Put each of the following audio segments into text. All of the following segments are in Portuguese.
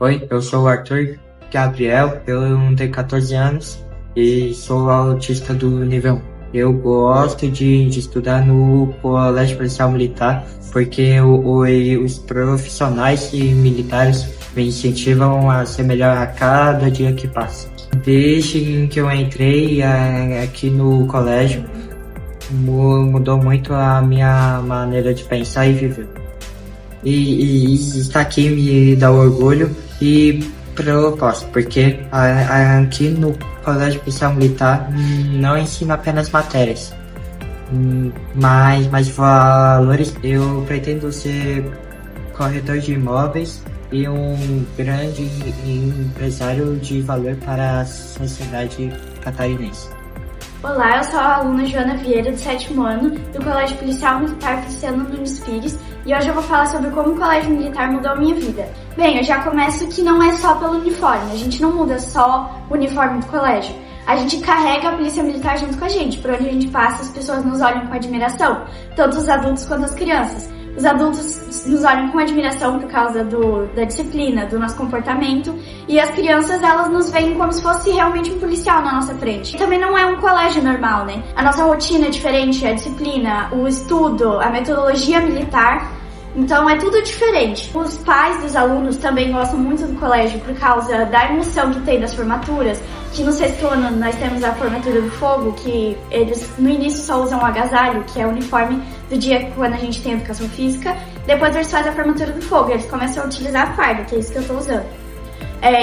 Oi, eu sou o Arthur Gabriel, eu tenho 14 anos e sou autista do nível 1. Eu gosto de estudar no Colégio Policial Militar porque os profissionais e militares me incentivam a ser melhor a cada dia que passa. Desde que eu entrei aqui no colégio, mudou muito a minha maneira de pensar e viver. E estar aqui me dá orgulho e propósito, porque aqui no Colégio Policial Militar não ensina apenas matérias, mas valores. Eu pretendo ser corretor de imóveis e um grande empresário de valor para a sociedade catarinense. Olá, eu sou a aluna Joana Vieira, do 7º ano, do Colégio Policial Militar Feliciano Nunes Pires, e hoje eu vou falar sobre como o Colégio Militar mudou a minha vida. Bem, eu já começo que não é só pelo uniforme, a gente não muda só o uniforme do colégio. A gente carrega a polícia militar junto com a gente, por onde a gente passa as pessoas nos olham com admiração, tanto os adultos quanto as crianças. Os adultos nos olham com admiração por causa da disciplina, do nosso comportamento, e as crianças, elas nos veem como se fosse realmente um policial na nossa frente. E também não é um colégio normal, né? A nossa rotina é diferente, a disciplina, o estudo, a metodologia militar, então é tudo diferente. Os pais dos alunos também gostam muito do colégio por causa da emoção que tem das formaturas, que no 6º ano nós temos a formatura do fogo, que eles no início só usam o agasalho, que é o uniforme do dia quando a gente tem educação física, depois eles fazem a formatura do fogo, eles começam a utilizar a farda, que é isso que eu tô usando.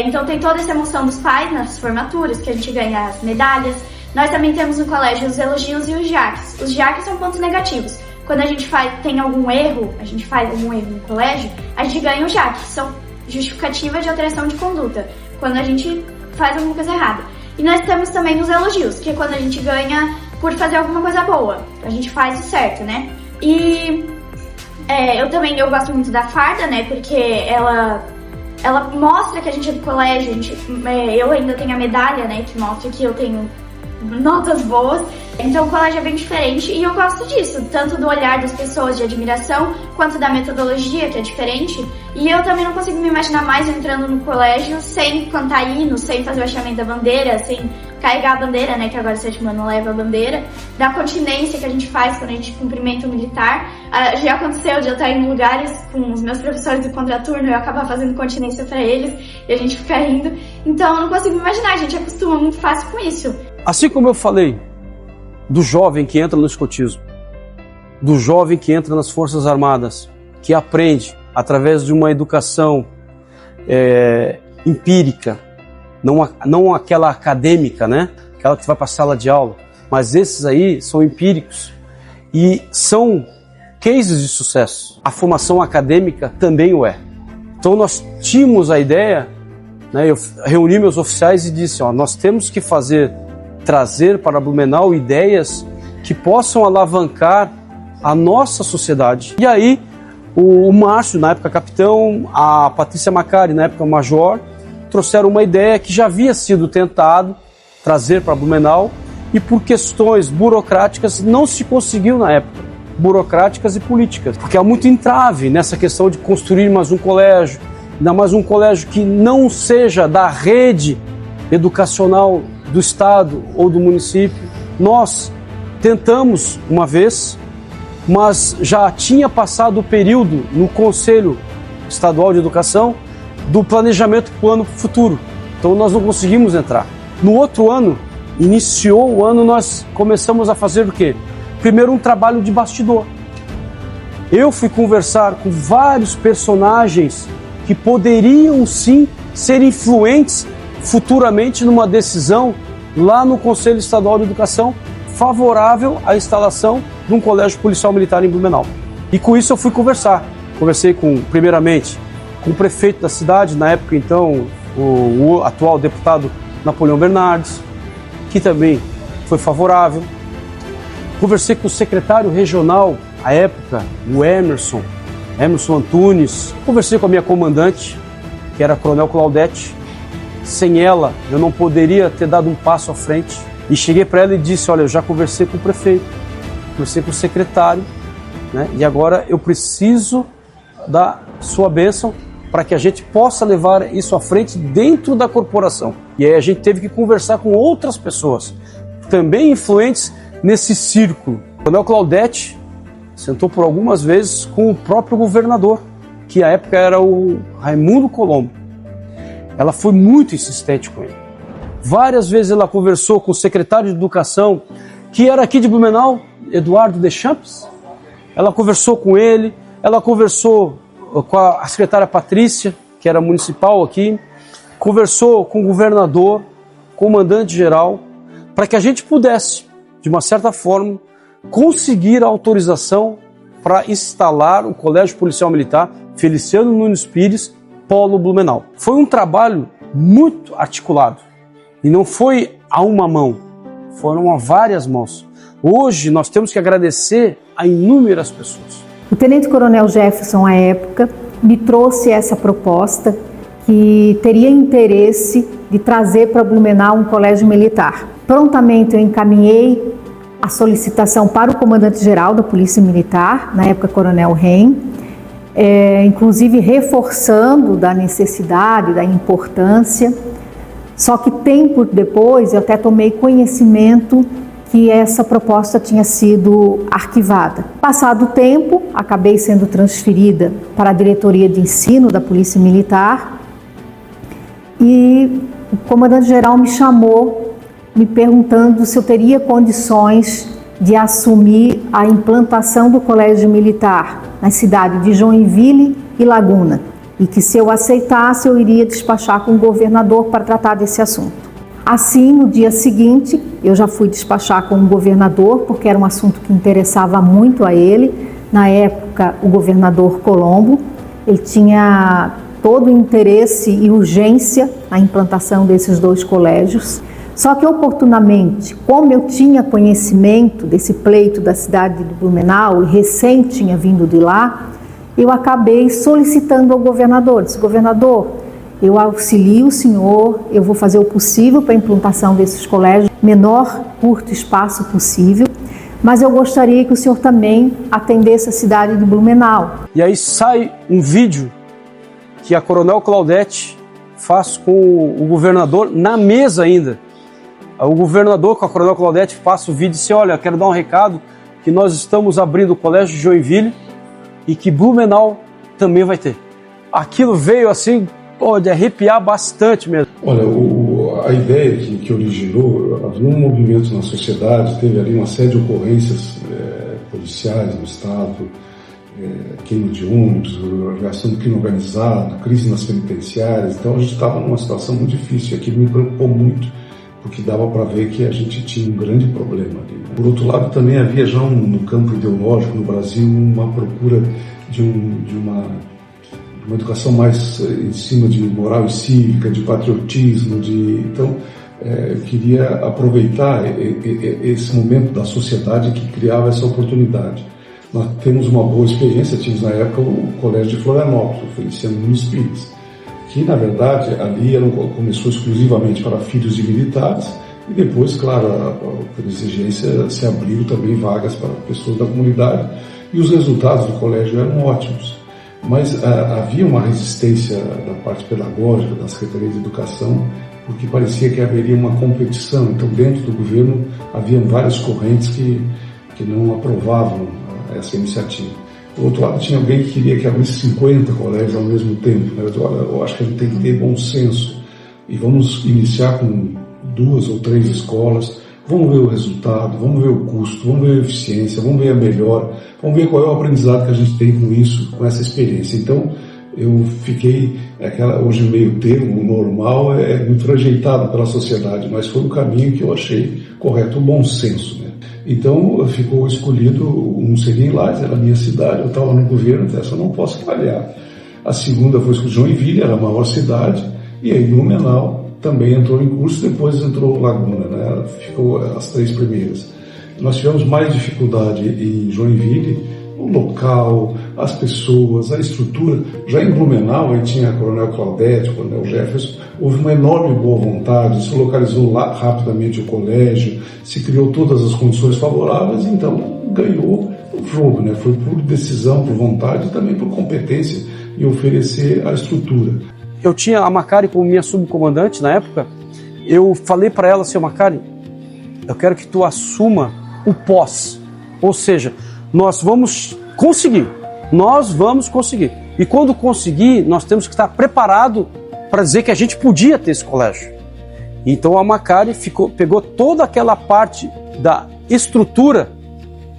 Então tem toda essa emoção dos pais nas formaturas, que a gente ganha as medalhas. Nós também temos no colégio os elogios e os jaques. Os jaques são pontos negativos. Quando a gente tem algum erro, a gente faz algum erro no colégio, a gente ganha os jaques, são justificativa de alteração de conduta, quando a gente faz alguma coisa errada. E nós temos também os elogios, que é quando a gente ganha por fazer alguma coisa boa, a gente faz o certo, né? E eu gosto muito da farda, né, porque ela mostra que a gente é do colégio, eu ainda tenho a medalha, né, que mostra que eu tenho notas boas. Então o colégio é bem diferente e eu gosto disso, tanto do olhar das pessoas de admiração, quanto da metodologia, que é diferente. E eu também não consigo me imaginar mais entrando no colégio sem cantar hino, sem fazer o hasteamento da bandeira, sem carregar a bandeira, né, que agora o 7º ano leva a bandeira, da continência que a gente faz quando a gente cumprimenta o militar. Já aconteceu de eu estar em lugares com os meus professores do contraturno e eu acabar fazendo continência para eles e a gente ficar rindo. Então eu não consigo me imaginar, a gente acostuma muito fácil com isso. Assim como eu falei do jovem que entra no escotismo, do jovem que entra nas Forças Armadas, que aprende através de uma educação empírica, não aquela acadêmica, né? Aquela que vai para a sala de aula, mas esses aí são empíricos e são cases de sucesso. A formação acadêmica também o é. Então nós tínhamos a ideia, né? Eu reuni meus oficiais e disse, nós temos que trazer para Blumenau ideias que possam alavancar a nossa sociedade. E aí o Márcio, na época capitão, a Patrícia Macari, na época major, trouxeram uma ideia que já havia sido tentado trazer para Blumenau e por questões burocráticas não se conseguiu na época, burocráticas e políticas, porque há muito entrave nessa questão de construir mais um colégio, ainda mais um colégio que não seja da rede educacional do estado ou do município. Nós tentamos uma vez, mas já tinha passado o período no Conselho Estadual de Educação do planejamento para o ano futuro. Então nós não conseguimos entrar. No outro ano, iniciou o ano, nós começamos a fazer o quê? Primeiro um trabalho de bastidor. Eu fui conversar com vários personagens que poderiam sim ser influentes futuramente numa decisão lá no Conselho Estadual de Educação favorável à instalação de um colégio policial militar em Blumenau. E com isso eu fui conversar. Conversei primeiramente com o prefeito da cidade, na época então o atual deputado Napoleão Bernardes, que também foi favorável. Conversei com o secretário regional, à época, o Emerson Antunes. Conversei com a minha comandante, que era a Coronel Claudete. Sem ela, eu não poderia ter dado um passo à frente. E cheguei para ela e disse, olha, eu já conversei com o prefeito, conversei com o secretário, né? E agora eu preciso da sua bênção para que a gente possa levar isso à frente dentro da corporação. E aí a gente teve que conversar com outras pessoas, também influentes nesse círculo. O Coronel Claudete sentou por algumas vezes com o próprio governador, que à época era o Raimundo Colombo. Ela foi muito insistente com ele. Várias vezes ela conversou com o secretário de Educação, que era aqui de Blumenau, Eduardo Deschamps. Ela conversou com ele, ela conversou com a secretária Patrícia, que era municipal aqui, conversou com o governador, comandante-geral, para que a gente pudesse, de uma certa forma, conseguir a autorização para instalar o Colégio Policial Militar Feliciano Nunes Pires, Polo Blumenau. Foi um trabalho muito articulado e não foi a uma mão, foram a várias mãos. Hoje nós temos que agradecer a inúmeras pessoas. O Tenente-Coronel Jefferson, à época, me trouxe essa proposta que teria interesse de trazer para Blumenau um colégio militar. Prontamente eu encaminhei a solicitação para o comandante-geral da Polícia Militar, na época Coronel Ren, inclusive reforçando da necessidade, da importância. Só que tempo depois eu até tomei conhecimento que essa proposta tinha sido arquivada. Passado o tempo, acabei sendo transferida para a diretoria de ensino da Polícia Militar e o comandante-geral me chamou, me perguntando se eu teria condições de assumir a implantação do Colégio Militar na cidade de Joinville e Laguna, e que se eu aceitasse eu iria despachar com o governador para tratar desse assunto. Assim, no dia seguinte, eu já fui despachar com o governador, porque era um assunto que interessava muito a ele. Na época, o governador Colombo, ele tinha todo o interesse e urgência na implantação desses dois colégios. Só que, oportunamente, como eu tinha conhecimento desse pleito da cidade de Blumenau e recém tinha vindo de lá, eu acabei solicitando ao governador. Disse: governador, eu auxilio o senhor, eu vou fazer o possível para a implantação desses colégios, menor, curto espaço possível, mas eu gostaria que o senhor também atendesse a cidade de Blumenau. E aí sai um vídeo que a Coronel Claudete faz com o governador na mesa ainda. O governador com a Coronel Claudete passa o vídeo e diz: olha, quero dar um recado que nós estamos abrindo o Colégio de Joinville e que Blumenau também vai ter. Aquilo veio assim, de arrepiar bastante mesmo. Olha, a ideia que originou, havia um movimento na sociedade, teve ali uma série de ocorrências policiais no estado, queima de ônibus, reação do crime organizado, crise nas penitenciárias. Então a gente estava numa situação muito difícil e aquilo me preocupou muito, porque dava para ver que a gente tinha um grande problema ali, né? Por outro lado, também havia já no campo ideológico no Brasil uma procura de uma educação mais em cima de moral e cívica, de patriotismo, então eu queria aproveitar esse momento da sociedade que criava essa oportunidade. Nós temos uma boa experiência, tínhamos na época o Colégio de Florianópolis, o Feliciano Nunes Pires, que na verdade ali começou exclusivamente para filhos de militares e depois, claro, por exigência se abriu também vagas para pessoas da comunidade e os resultados do colégio eram ótimos. Mas havia uma resistência da parte pedagógica, da Secretaria de Educação, porque parecia que haveria uma competição. Então, dentro do governo, haviam várias correntes que não aprovavam essa iniciativa. Por outro lado, tinha alguém que queria que abrisse 50 colégios ao mesmo tempo. Né? Eu acho que a gente tem que ter bom senso e vamos iniciar com 2 ou 3 escolas. Vamos ver o resultado, vamos ver o custo, vamos ver a eficiência, vamos ver a melhora, vamos ver qual é o aprendizado que a gente tem com isso, com essa experiência. Então, eu fiquei, hoje meio termo, normal, muito rejeitado pela sociedade, mas foi um caminho que eu achei correto, o bom senso, né? Então, ficou escolhido um seria em Lages, era a minha cidade, eu estava no governo, essa eu não posso falhar. A segunda foi Joinville, era a maior cidade, e aí Blumenau também entrou em curso, depois entrou Laguna, né? Ficou as 3 primeiras. Nós tivemos mais dificuldade em Joinville, o local, as pessoas, a estrutura. Já em Blumenau, aí tinha a Coronel Claudete, o Coronel Jefferson, houve uma enorme boa vontade, se localizou lá rapidamente o colégio, se criou todas as condições favoráveis, então ganhou o jogo, né? Foi por decisão, por vontade e também por competência e oferecer a estrutura. Eu tinha a Macari como minha subcomandante na época. Eu falei para ela assim: Macari, eu quero que tu assuma o pós. Ou seja, nós vamos conseguir. E quando conseguir, nós temos que estar preparado para dizer que a gente podia ter esse colégio. Então a Macari pegou toda aquela parte da estrutura,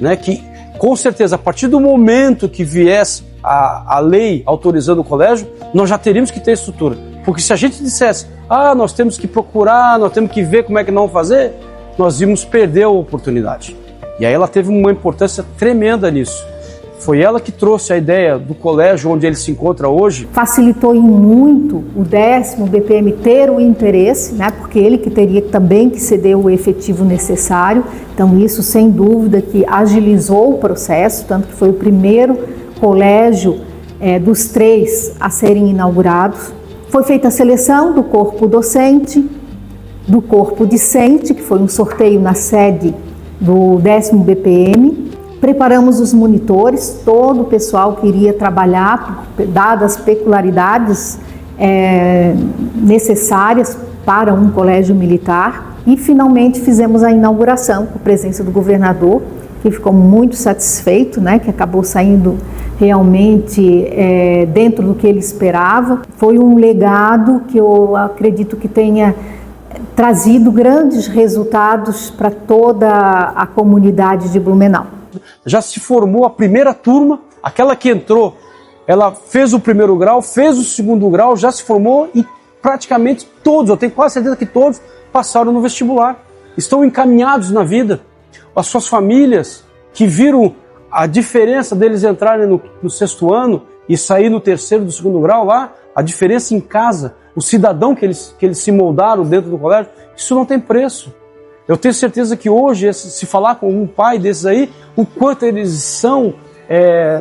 né, que com certeza a partir do momento que viesse a lei autorizando o colégio, nós já teríamos que ter estrutura. Porque se a gente dissesse, nós temos que procurar, nós temos que ver como é que não fazer, nós íamos perder a oportunidade. E aí ela teve uma importância tremenda nisso. Foi ela que trouxe a ideia do colégio onde ele se encontra hoje. Facilitou em muito o 10º BPM ter o interesse, né, porque ele que teria também que ceder o efetivo necessário. Então isso, sem dúvida, que agilizou o processo, tanto que foi o primeiro colégio dos 3 a serem inaugurados. Foi feita a seleção do corpo docente, do corpo discente, que foi um sorteio na sede do 10º BPM. Preparamos os monitores, todo o pessoal que iria trabalhar, dadas as peculiaridades necessárias para um colégio militar. E finalmente fizemos a inauguração com a presença do governador, que ficou muito satisfeito, né, que acabou saindo realmente dentro do que ele esperava. Foi um legado que eu acredito que tenha trazido grandes resultados para toda a comunidade de Blumenau. Já se formou a primeira turma, aquela que entrou, ela fez o primeiro grau, fez o segundo grau, já se formou e praticamente todos, eu tenho quase certeza que todos passaram no vestibular, estão encaminhados na vida. As suas famílias que viram a diferença deles entrarem no 6º ano e sair no 3º do 2º grau lá, a diferença em casa, o cidadão que eles se moldaram dentro do colégio, isso não tem preço. Eu tenho certeza que hoje, se falar com um pai desses aí, o quanto eles são,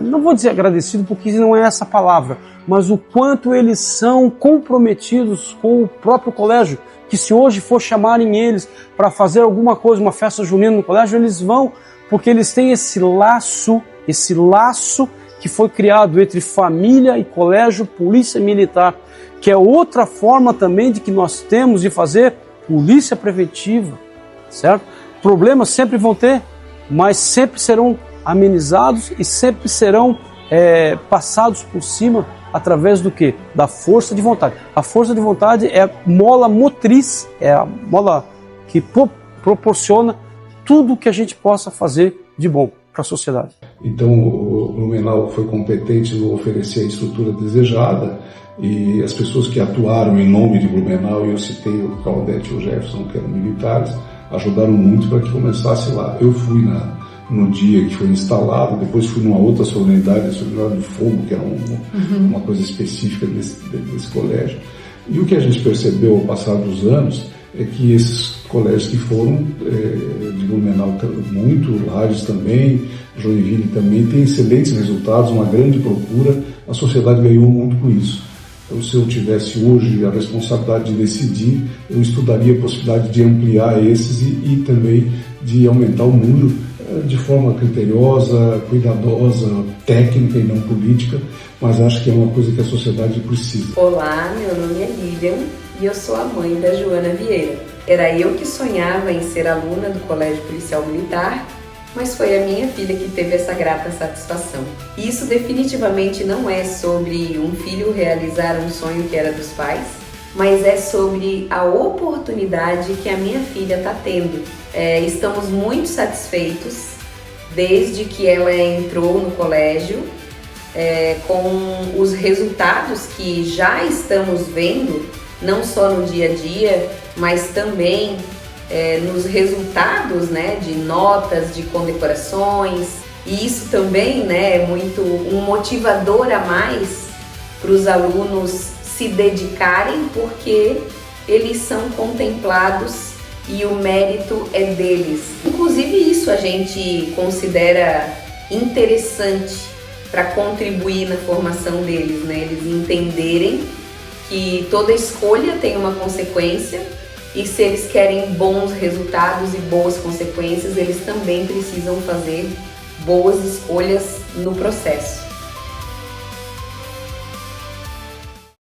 não vou dizer agradecidos porque não é essa palavra, mas o quanto eles são comprometidos com o próprio colégio, que se hoje for chamarem eles para fazer alguma coisa, uma festa junina no colégio, eles vão, porque eles têm esse laço que foi criado entre família e colégio, polícia militar, que é outra forma também de que nós temos de fazer polícia preventiva. Certo? Problemas sempre vão ter, mas sempre serão amenizados e sempre serão passados por cima através do quê? Da força de vontade. A força de vontade é a mola motriz, é a mola que proporciona tudo que a gente possa fazer de bom para a sociedade. Então o Blumenau foi competente no oferecer a estrutura desejada e as pessoas que atuaram em nome de Blumenau, e eu citei o Claudete e o Jefferson, que eram militares, ajudaram muito para que começasse lá. Eu fui no dia que foi instalado, depois fui numa outra solenidade, a solenidade de fogo, que era uma coisa específica desse colégio. E o que a gente percebeu ao passar dos anos é que esses colégios que foram de Blumenau, muito, Lages também, Joinville também, têm excelentes resultados, uma grande procura, a sociedade ganhou muito com isso. Então, se eu tivesse hoje a responsabilidade de decidir, eu estudaria a possibilidade de ampliar esses e também de aumentar o número de forma criteriosa, cuidadosa, técnica e não política, mas acho que é uma coisa que a sociedade precisa. Olá, meu nome é Lilian e eu sou a mãe da Joana Vieira. Era eu que sonhava em ser aluna do Colégio Policial Militar, mas foi a minha filha que teve essa grata satisfação. E isso definitivamente não é sobre um filho realizar um sonho que era dos pais, mas é sobre a oportunidade que a minha filha está tendo. Estamos muito satisfeitos desde que ela entrou no colégio, com os resultados que já estamos vendo, não só no dia a dia, mas também nos resultados, né, de notas, de condecorações. E isso também, né, é muito um motivador a mais para os alunos se dedicarem, porque eles são contemplados e o mérito é deles. Inclusive isso a gente considera interessante para contribuir na formação deles, né? Eles entenderem que toda escolha tem uma consequência e se eles querem bons resultados e boas consequências, eles também precisam fazer boas escolhas no processo.